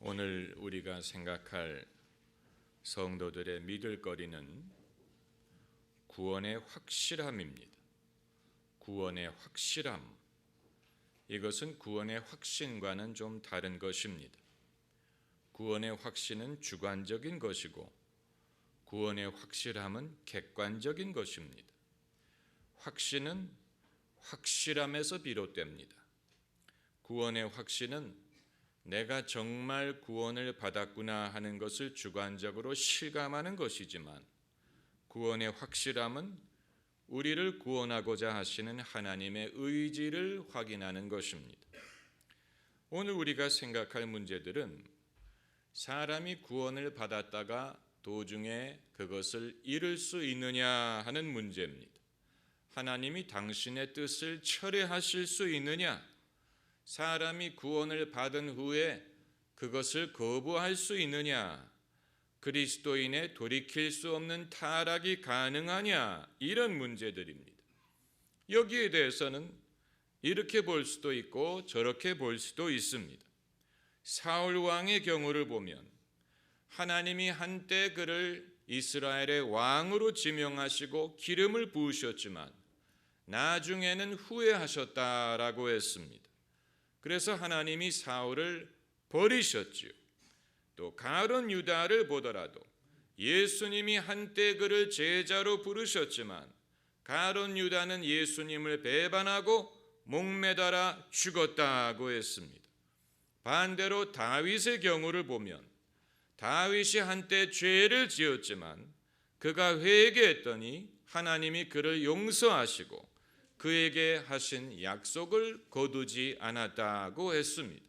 오늘 우리가 생각할 성도들의 믿을 거리는 구원의 확실함입니다. 구원의 확실함. 이것은 구원의 확신과는 좀 다른 것입니다. 구원의 확신은 주관적인 것이고 구원의 확실함은 객관적인 것입니다. 확신은 확실함에서 비롯됩니다. 구원의 확신은 내가 정말 구원을 받았구나 하는 것을 주관적으로 실감하는 것이지만, 구원의 확실함은 우리를 구원하고자 하시는 하나님의 의지를 확인하는 것입니다. 오늘 우리가 생각할 문제들은 사람이 구원을 받았다가 도중에 그것을 잃을 수 있느냐 하는 문제입니다. 하나님이 당신의 뜻을 철회하실 수 있느냐, 사람이 구원을 받은 후에 그것을 거부할 수 있느냐, 그리스도인의 돌이킬 수 없는 타락이 가능하냐, 이런 문제들입니다. 여기에 대해서는 이렇게 볼 수도 있고 저렇게 볼 수도 있습니다. 사울 왕의 경우를 보면 하나님이 한때 그를 이스라엘의 왕으로 지명하시고 기름을 부으셨지만 나중에는 후회하셨다라고 했습니다. 그래서 하나님이 사울을 버리셨지요. 또 가룟 유다를 보더라도 예수님이 한때 그를 제자로 부르셨지만 가룟 유다는 예수님을 배반하고 목매달아 죽었다고 했습니다. 반대로 다윗의 경우를 보면 다윗이 한때 죄를 지었지만 그가 회개했더니 하나님이 그를 용서하시고 그에게 하신 약속을 거두지 않았다고 했습니다.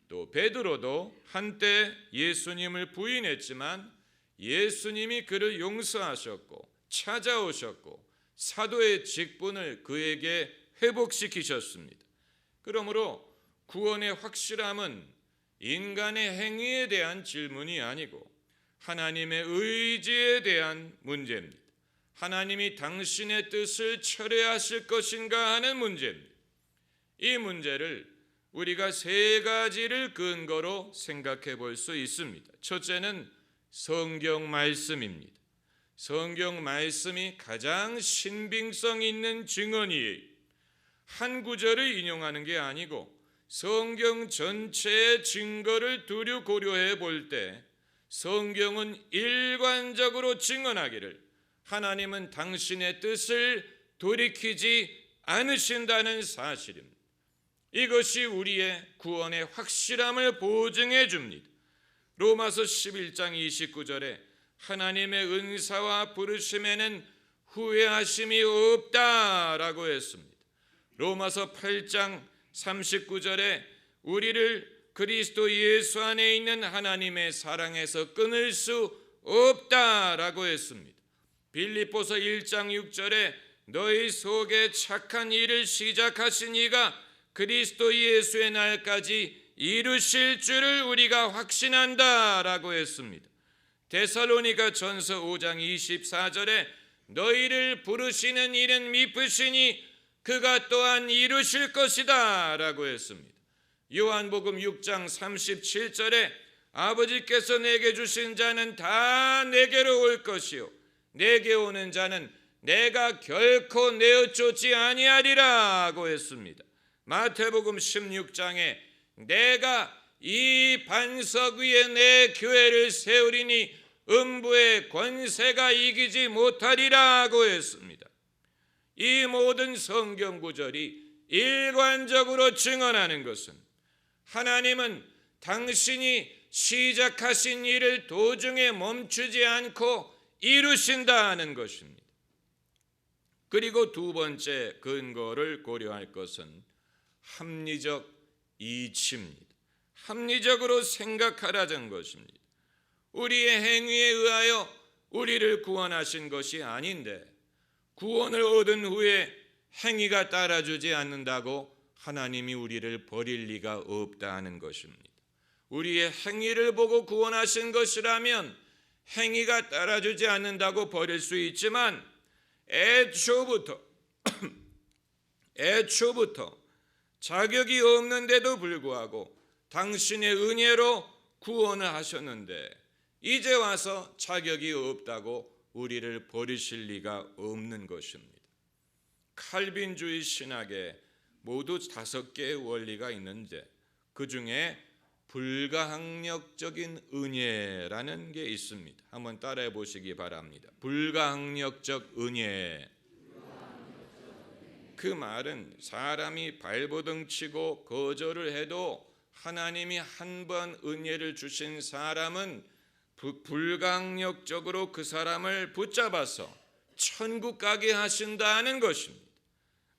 또 베드로도 한때 예수님을 부인했지만 예수님이 그를 용서하셨고 찾아오셨고 사도의 직분을 그에게 회복시키셨습니다. 그러므로 구원의 확실함은 인간의 행위에 대한 질문이 아니고 하나님의 의지에 대한 문제입니다. 하나님이 당신의 뜻을 철회하실 것인가 하는 문제입니다. 이 문제를 우리가 세 가지를 근거로 생각해 볼 수 있습니다. 첫째는 성경 말씀입니다. 성경 말씀이 가장 신빙성 있는 증언이에요. 한 구절을 인용하는 게 아니고 성경 전체의 증거를 두루 고려해 볼 때 성경은 일관적으로 증언하기를 하나님은 당신의 뜻을 돌이키지 않으신다는 사실입니다. 이것이 우리의 구원의 확실함을 보증해 줍니다. 로마서 11장 29절에 하나님의 은사와 부르심에는 후회하심이 없다라고 했습니다. 로마서 8장 39절에 우리를 그리스도 예수 안에 있는 하나님의 사랑에서 끊을 수 없다라고 했습니다. 빌립보서 1장 6절에 너희 속에 착한 일을 시작하신 이가 그리스도 예수의 날까지 이루실 줄을 우리가 확신한다라고 했습니다. 데살로니가 전서 5장 24절에 너희를 부르시는 이는 미쁘시니 그가 또한 이루실 것이다 라고 했습니다. 요한복음 6장 37절에 아버지께서 내게 주신 자는 다 내게로 올 것이요 내게 오는 자는 내가 결코 내어쫓지 아니하리라고 했습니다. 마태복음 16장에 내가 이 반석 위에 내 교회를 세우리니 음부의 권세가 이기지 못하리라고 했습니다. 이 모든 성경 구절이 일관적으로 증언하는 것은 하나님은 당신이 시작하신 일을 도중에 멈추지 않고 이루신다는 것입니다. 그리고 두 번째 근거를 고려할 것은 합리적 이치입니다. 합리적으로 생각하라는 것입니다. 우리의 행위에 의하여 우리를 구원하신 것이 아닌데 구원을 얻은 후에 행위가 따라주지 않는다고 하나님이 우리를 버릴 리가 없다는 것입니다. 우리의 행위를 보고 구원하신 것이라면 행위가 따라주지 않는다고 버릴 수 있지만 애초부터 자격이 없는데도 불구하고 당신의 은혜로 구원을 하셨는데 이제 와서 자격이 없다고 우리를 버리실 리가 없는 것입니다. 칼빈주의 신학에 모두 5개의 원리가 있는데 그 중에 불가항력적인 은혜라는 게 있습니다. 한번 따라해 보시기 바랍니다. 불가항력적 은혜. 그 말은 사람이 발버둥 치고 거절을 해도 하나님이 한 번 은혜를 주신 사람은 불가항력적으로 그 사람을 붙잡아서 천국 가게 하신다는 것입니다.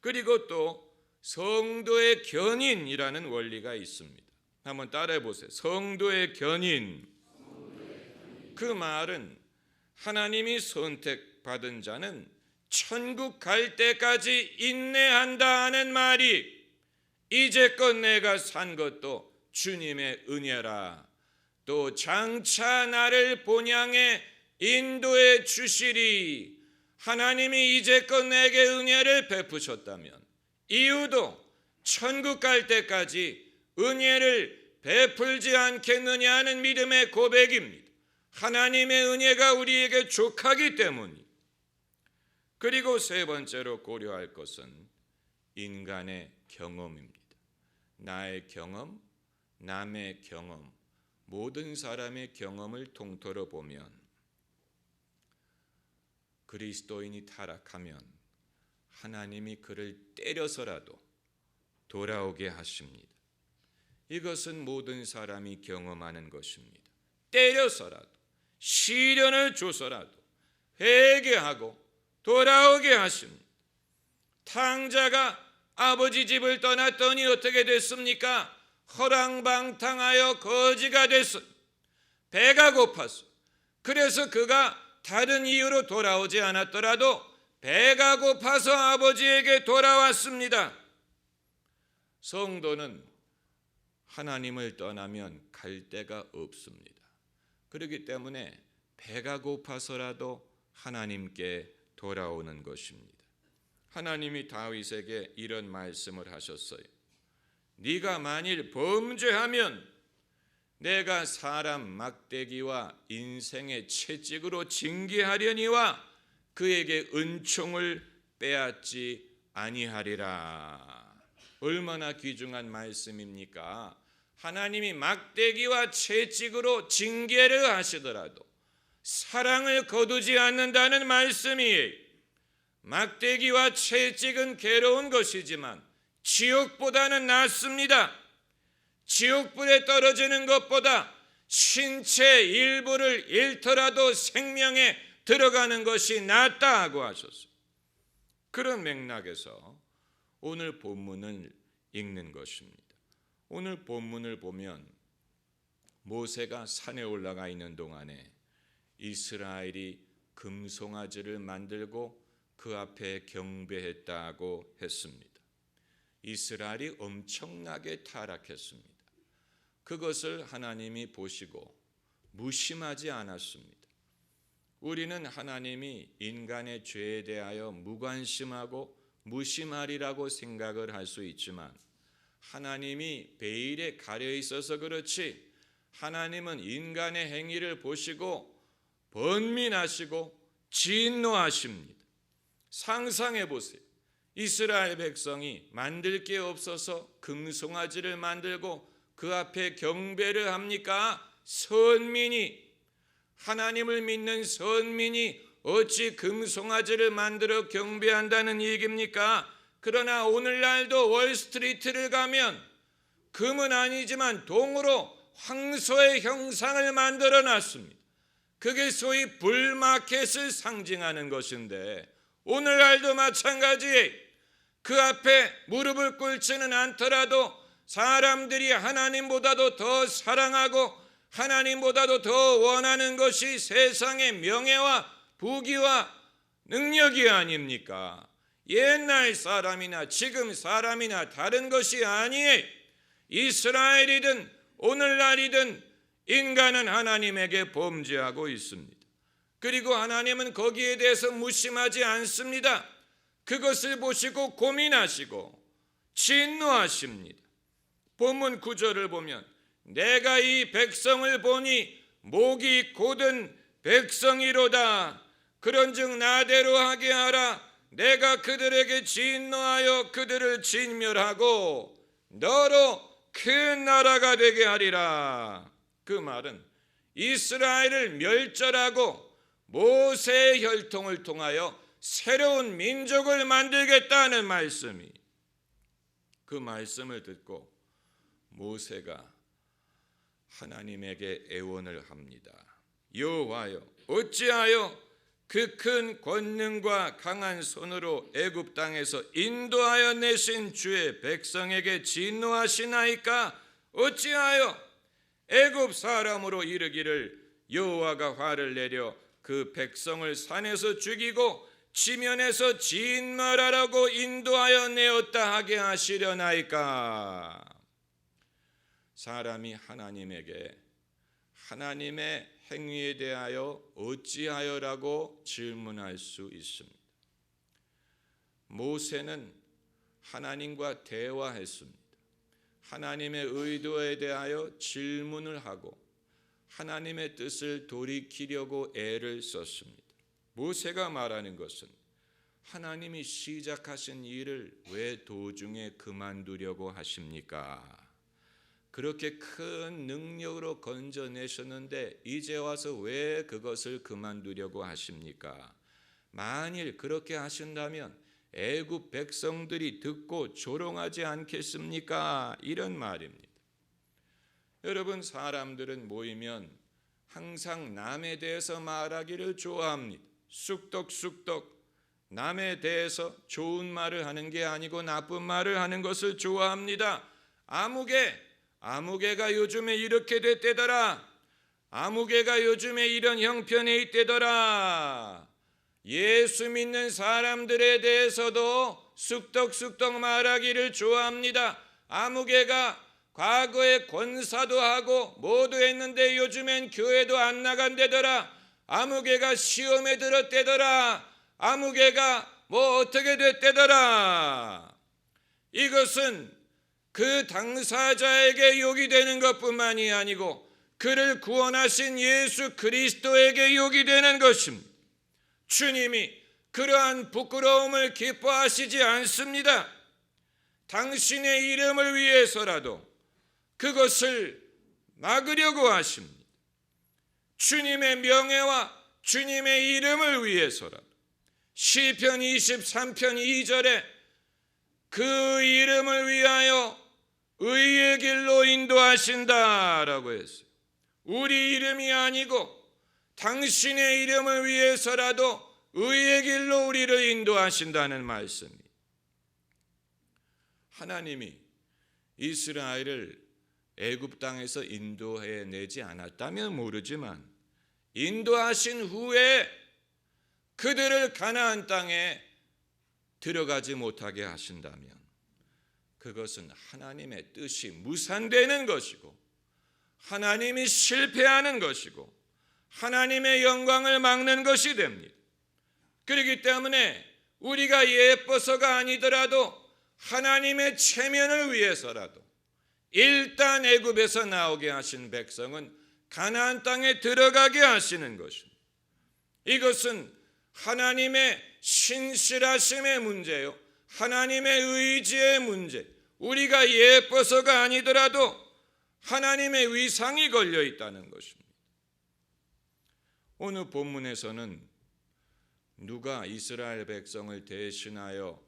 그리고 또 성도의 견인이라는 원리가 있습니다. 한번 따라해 보세요. 성도의 견인. 그 말은 하나님이 선택받은 자는 천국 갈 때까지 인내한다는 말이 이제껏 내가 산 것도 주님의 은혜라. 또 장차 나를 본향에 인도해 주시리. 하나님이 이제껏 내게 은혜를 베푸셨다면 이후도 천국 갈 때까지 은혜를 베풀지 않겠느냐 하는 믿음의 고백입니다. 하나님의 은혜가 우리에게 족하기 때문입니다. 그리고 세 번째로 고려할 것은 인간의 경험입니다. 나의 경험, 남의 경험, 모든 사람의 경험을 통틀어 보면 그리스도인이 타락하면 하나님이 그를 때려서라도 돌아오게 하십니다. 이것은 모든 사람이 경험하는 것입니다. 때려서라도, 시련을 줘서라도 회개하고 돌아오게 하십니다. 탕자가 아버지 집을 떠났더니 어떻게 됐습니까? 허랑방탕하여 거지가 됐어. 배가 고팠어. 그래서 그가 다른 이유로 돌아오지 않았더라도 배가 고파서 아버지에게 돌아왔습니다. 성도는 하나님을 떠나면 갈 데가 없습니다. 그렇기 때문에 배가 고파서라도 하나님께 돌아오는 것입니다. 하나님이 다윗에게 이런 말씀을 하셨어요. 네가 만일 범죄하면 내가 사람 막대기와 인생의 채찍으로 징계하려니와 그에게 은총을 빼앗지 아니하리라. 얼마나 귀중한 말씀입니까? 하나님이 막대기와 채찍으로 징계를 하시더라도 사랑을 거두지 않는다는 말씀이에요. 막대기와 채찍은 괴로운 것이지만 지옥보다는 낫습니다. 지옥불에 떨어지는 것보다 신체 일부를 잃더라도 생명에 들어가는 것이 낫다고 하셨어요. 그런 맥락에서 오늘 본문을 읽는 것입니다. 오늘 본문을 보면 모세가 산에 올라가 있는 동안에 이스라엘이 금송아지를 만들고 그 앞에 경배했다고 했습니다. 이스라엘이 엄청나게 타락했습니다. 그것을 하나님이 보시고 무심하지 않았습니다. 우리는 하나님이 인간의 죄에 대하여 무관심하고 무심하리라고 생각을 할 수 있지만 하나님이 베일에 가려 있어서 그렇지 하나님은 인간의 행위를 보시고 번민하시고 진노하십니다. 상상해 보세요. 이스라엘 백성이 만들 게 없어서 금송아지를 만들고 그 앞에 경배를 합니까? 선민이, 하나님을 믿는 선민이 어찌 금송아지를 만들어 경배한다는 얘기입니까? 그러나 오늘날도 월스트리트를 가면 금은 아니지만 동으로 황소의 형상을 만들어 놨습니다. 그게 소위 불마켓을 상징하는 것인데 오늘날도 마찬가지예요. 그 앞에 무릎을 꿇지는 않더라도 사람들이 하나님보다도 더 사랑하고 하나님보다도 더 원하는 것이 세상의 명예와 부귀와 능력이 아닙니까? 옛날 사람이나 지금 사람이나 다른 것이 아니에요. 이스라엘이든 오늘날이든 인간은 하나님에게 범죄하고 있습니다. 그리고 하나님은 거기에 대해서 무심하지 않습니다. 그것을 보시고 고민하시고 진노하십니다. 본문 9절을 보면 내가 이 백성을 보니 목이 곧은 백성이로다. 그런즉 나대로 하게 하라. 내가 그들에게 진노하여 그들을 진멸하고 너로 큰 나라가 되게 하리라. 그 말은 이스라엘을 멸절하고 모세의 혈통을 통하여 새로운 민족을 만들겠다는 말씀이, 그 말씀을 듣고 모세가 하나님에게 애원을 합니다. 여호와여, 어찌하여 그 큰 권능과 강한 손으로 애굽 땅에서 인도하여 내신 주의 백성에게 진노하시나이까? 어찌하여 애굽 사람으로 이르기를 여호와가 화를 내려 그 백성을 산에서 죽이고 지면에서 진멸하라고 인도하여 내었다 하게 하시려나이까? 사람이 하나님에게 하나님의 행위에 대하여 어찌하여라고 질문할 수 있습니다. 모세는 하나님과 대화했습니다. 하나님의 의도에 대하여 질문을 하고 하나님의 뜻을 돌이키려고 애를 썼습니다. 모세가 말하는 것은 하나님이 시작하신 일을 왜 도중에 그만두려고 하십니까? 그렇게 큰 능력으로 건져내셨는데 이제 와서 왜 그것을 그만두려고 하십니까? 만일 그렇게 하신다면 애굽 백성들이 듣고 조롱하지 않겠습니까? 이런 말입니다. 여러분, 사람들은 모이면 항상 남에 대해서 말하기를 좋아합니다. 쑥덕쑥덕 남에 대해서 좋은 말을 하는 게 아니고 나쁜 말을 하는 것을 좋아합니다. 아무개가 요즘에 이렇게 됐대더라. 아무개가 요즘에 이런 형편에 있대더라. 예수 믿는 사람들에 대해서도 쑥덕쑥덕 말하기를 좋아합니다. 아무개가 과거에 권사도 하고 모두 했는데 요즘엔 교회도 안 나간대더라. 아무개가 시험에 들었대더라. 아무개가 뭐 어떻게 됐대더라. 이것은 그 당사자에게 욕이 되는 것뿐만이 아니고 그를 구원하신 예수 그리스도에게 욕이 되는 것입니다. 주님이 그러한 부끄러움을 기뻐하시지 않습니다. 당신의 이름을 위해서라도 그것을 막으려고 하십니다. 주님의 명예와 주님의 이름을 위해서라도. 시편 23편 2절에 그 이름을 위하여 의의 길로 인도하신다라고 했어요. 우리 이름이 아니고 당신의 이름을 위해서라도 의의 길로 우리를 인도하신다는 말씀입니다. 하나님이 이스라엘을 애굽 땅에서 인도해내지 않았다면 모르지만 인도하신 후에 그들을 가나안 땅에 들어가지 못하게 하신다면 그것은 하나님의 뜻이 무산되는 것이고 하나님이 실패하는 것이고 하나님의 영광을 막는 것이 됩니다. 그렇기 때문에 우리가 예뻐서가 아니더라도 하나님의 체면을 위해서라도 일단 애굽에서 나오게 하신 백성은 가나안 땅에 들어가게 하시는 것입니다. 이것은 하나님의 신실하심의 문제요, 하나님의 의지의 문제, 우리가 예뻐서가 아니더라도 하나님의 위상이 걸려 있다는 것입니다. 오늘 본문에서는 누가 이스라엘 백성을 대신하여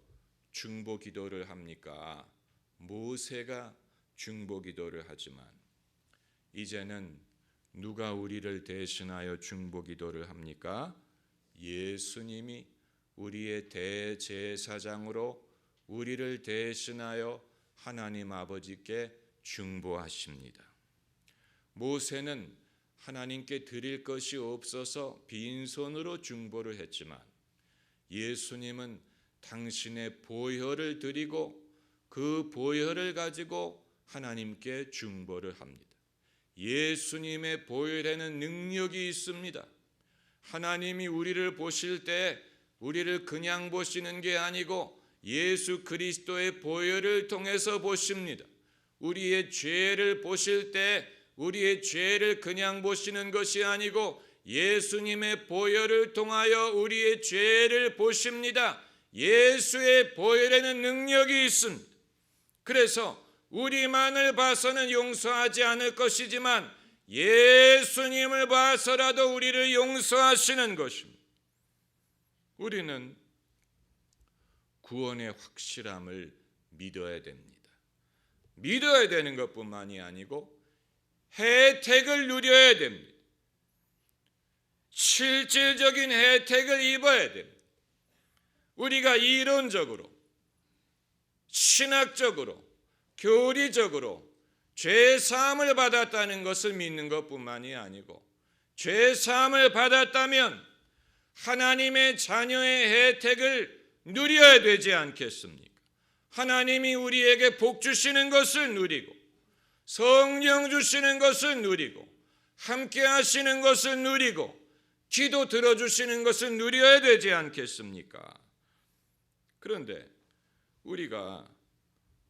중보 기도를 합니까? 모세가 중보 기도를 하지만 이제는 누가 우리를 대신하여 중보 기도를 합니까? 예수님이 우리의 대제사장으로 우리를 대신하여 하나님 아버지께 중보하십니다. 모세는 하나님께 드릴 것이 없어서 빈손으로 중보를 했지만 예수님은 당신의 보혈을 드리고 그 보혈을 가지고 하나님께 중보를 합니다. 예수님의 보혈에는 능력이 있습니다. 하나님이 우리를 보실 때 우리를 그냥 보시는 게 아니고 예수 그리스도의 보혈을 통해서 보십니다. 우리의 죄를 보실 때 우리의 죄를 그냥 보시는 것이 아니고 예수님의 보혈을 통하여 우리의 죄를 보십니다. 예수의 보혈에는 능력이 있습니다. 그래서 우리만을 봐서는 용서하지 않을 것이지만 예수님을 봐서라도 우리를 용서하시는 것입니다. 우리는 구원의 확실함을 믿어야 됩니다. 믿어야 되는 것뿐만이 아니고 혜택을 누려야 됩니다. 실질적인 혜택을 입어야 됩니다. 우리가 이론적으로, 신학적으로, 교리적으로 죄사함을 받았다는 것을 믿는 것뿐만이 아니고 죄사함을 받았다면 하나님의 자녀의 혜택을 누려야 되지 않겠습니까? 하나님이 우리에게 복 주시는 것을 누리고 성령 주시는 것을 누리고 함께 하시는 것을 누리고 기도 들어주시는 것을 누려야 되지 않겠습니까? 그런데 우리가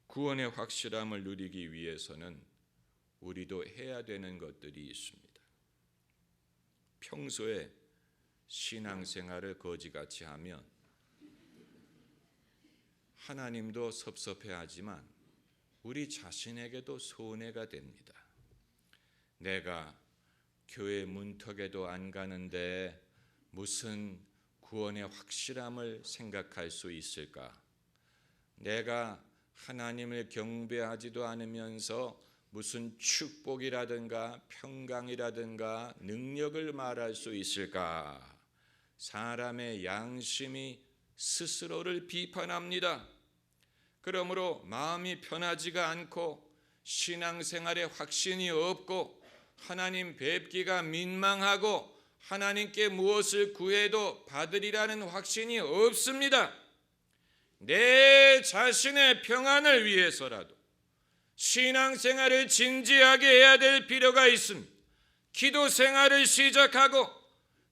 구원의 확실함을 누리기 위해서는 우리도 해야 되는 것들이 있습니다. 평소에 신앙생활을 거지같이 하면 하나님도 섭섭해하지만 우리 자신에게도 손해가 됩니다. 내가 교회 문턱에도 안 가는데 무슨 구원의 확실함을 생각할 수 있을까? 내가 하나님을 경배하지도 않으면서 무슨 축복이라든가 평강이라든가 능력을 말할 수 있을까? 사람의 양심이 스스로를 비판합니다. 그러므로 마음이 편하지가 않고 신앙생활에 확신이 없고 하나님 뵙기가 민망하고 하나님께 무엇을 구해도 받으리라는 확신이 없습니다. 내 자신의 평안을 위해서라도 신앙생활을 진지하게 해야 될 필요가 있습니다. 기도 생활을 시작하고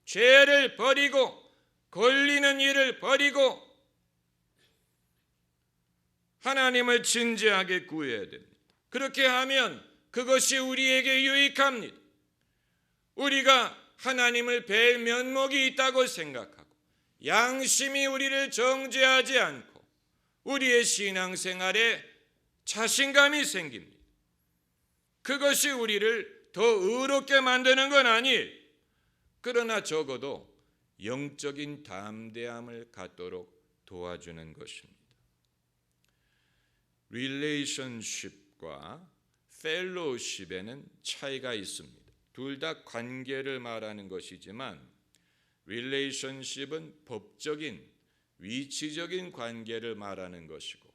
죄를 버리고 걸리는 일을 버리고 하나님을 진지하게 구해야 됩니다. 그렇게 하면 그것이 우리에게 유익합니다. 우리가 하나님을 뵐 면목이 있다고 생각하고 양심이 우리를 정죄하지 않고 우리의 신앙생활에 자신감이 생깁니다. 그것이 우리를 더 의롭게 만드는 건 아니에요. 그러나 적어도 영적인 담대함을 갖도록 도와주는 것입니다. relationship과 fellowship에는 차이가 있습니다. 둘 다 관계를 말하는 것이지만 relationship은 법적인 위치적인 관계를 말하는 것이고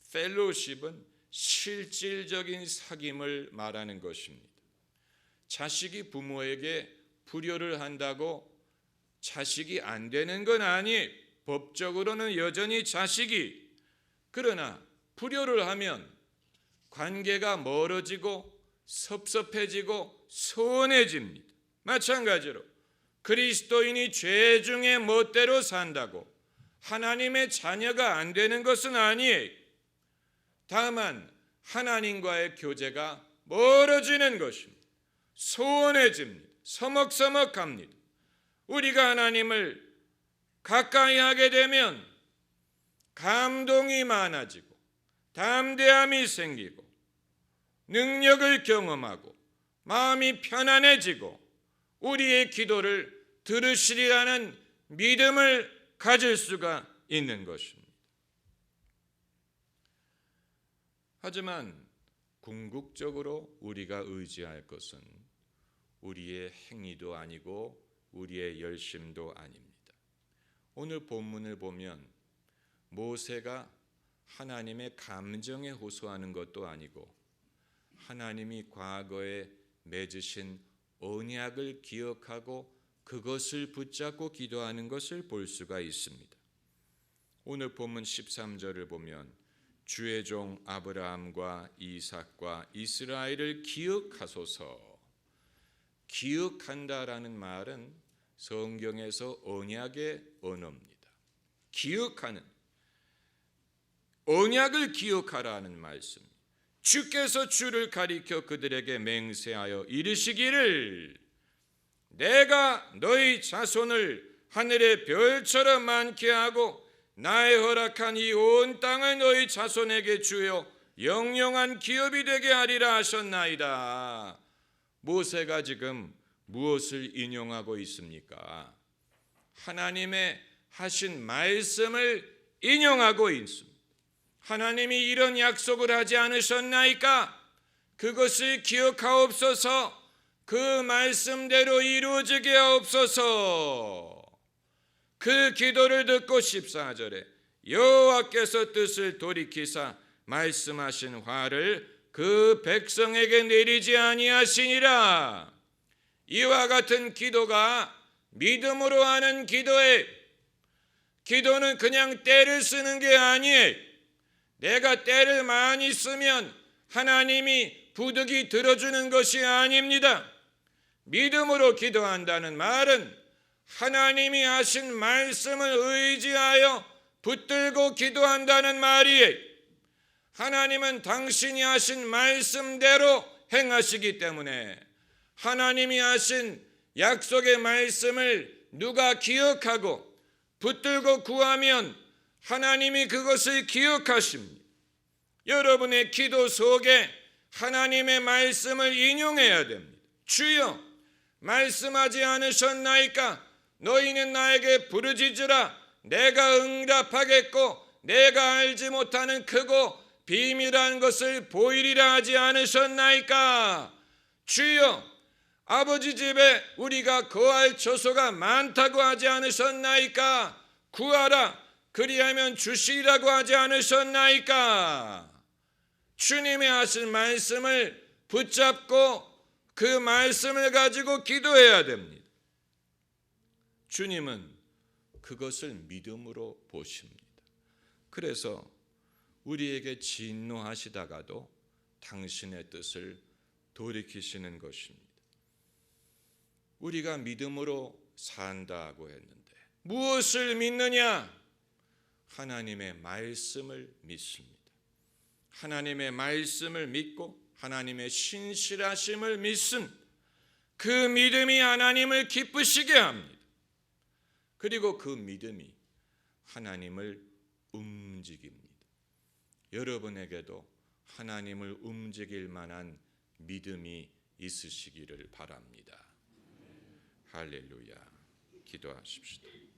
fellowship은 실질적인 사귐을 말하는 것입니다. 자식이 부모에게 불효를 한다고 자식이 안 되는 건 아니에요. 법적으로는 여전히 자식이. 그러나 불효를 하면 관계가 멀어지고 섭섭해지고 소원해집니다. 마찬가지로 그리스도인이 죄 중에 멋대로 산다고 하나님의 자녀가 안 되는 것은 아니에요. 다만 하나님과의 교제가 멀어지는 것입니다. 소원해집니다. 서먹서먹합니다. 우리가 하나님을 가까이 하게 되면 감동이 많아지고 담대함이 생기고 능력을 경험하고 마음이 편안해지고 우리의 기도를 들으시리라는 믿음을 가질 수가 있는 것입니다. 하지만 궁극적으로 우리가 의지할 것은 우리의 행위도 아니고 우리의 열심도 아닙니다. 오늘 본문을 보면 모세가 하나님의 감정에 호소하는 것도 아니고 하나님이 과거에 맺으신 언약을 기억하고 그것을 붙잡고 기도하는 것을 볼 수가 있습니다. 오늘 본문 13절을 보면 주의 종 아브라함과 이삭과 이스라엘을 기억하소서. 기억한다라는 말은 성경에서 언약의 언어입니다. 기억하는, 언약을 기억하라는 말씀. 주께서 주를 가리켜 그들에게 맹세하여 이르시기를 내가 너희 자손을 하늘의 별처럼 많게 하고 나의 허락한 이 온 땅을 너희 자손에게 주어 영영한 기업이 되게 하리라 하셨나이다. 모세가 지금 무엇을 인용하고 있습니까? 하나님의 하신 말씀을 인용하고 있습니다. 하나님이 이런 약속을 하지 않으셨나이까? 그것을 기억하옵소서. 그 말씀대로 이루어지게 하옵소서. 그 기도를 듣고 14절에 여호와께서 뜻을 돌이키사 말씀하신 화를 그 백성에게 내리지 아니하시니라. 이와 같은 기도가 믿음으로 하는 기도에, 기도는 그냥 때를 쓰는 게 아니에요. 내가 때를 많이 쓰면 하나님이 부득이 들어주는 것이 아닙니다. 믿음으로 기도한다는 말은 하나님이 하신 말씀을 의지하여 붙들고 기도한다는 말이에요. 하나님은 당신이 하신 말씀대로 행하시기 때문에 하나님이 하신 약속의 말씀을 누가 기억하고 붙들고 구하면 하나님이 그것을 기억하십니다. 여러분의 기도 속에 하나님의 말씀을 인용해야 됩니다. 주여 말씀하지 않으셨나이까? 너희는 나에게 부르짖으라 내가 응답하겠고 내가 알지 못하는 크고 비밀한 것을 보이리라 하지 않으셨나이까? 주여 아버지 집에 우리가 거할 처소가 많다고 하지 않으셨나이까? 구하라 그리하면 주시리라고 하지 않으셨나이까? 주님의 하신 말씀을 붙잡고 그 말씀을 가지고 기도해야 됩니다. 주님은 그것을 믿음으로 보십니다. 그래서 우리에게 진노하시다가도 당신의 뜻을 돌이키시는 것입니다. 우리가 믿음으로 산다고 했는데 무엇을 믿느냐? 하나님의 말씀을 믿습니다. 하나님의 말씀을 믿고 하나님의 신실하심을 믿음, 그 믿음이 하나님을 기쁘시게 합니다. 그리고 그 믿음이 하나님을 움직입니다. 여러분에게도 하나님을 움직일 만한 믿음이 있으시기를 바랍니다. 할렐루야. 기도하십시다.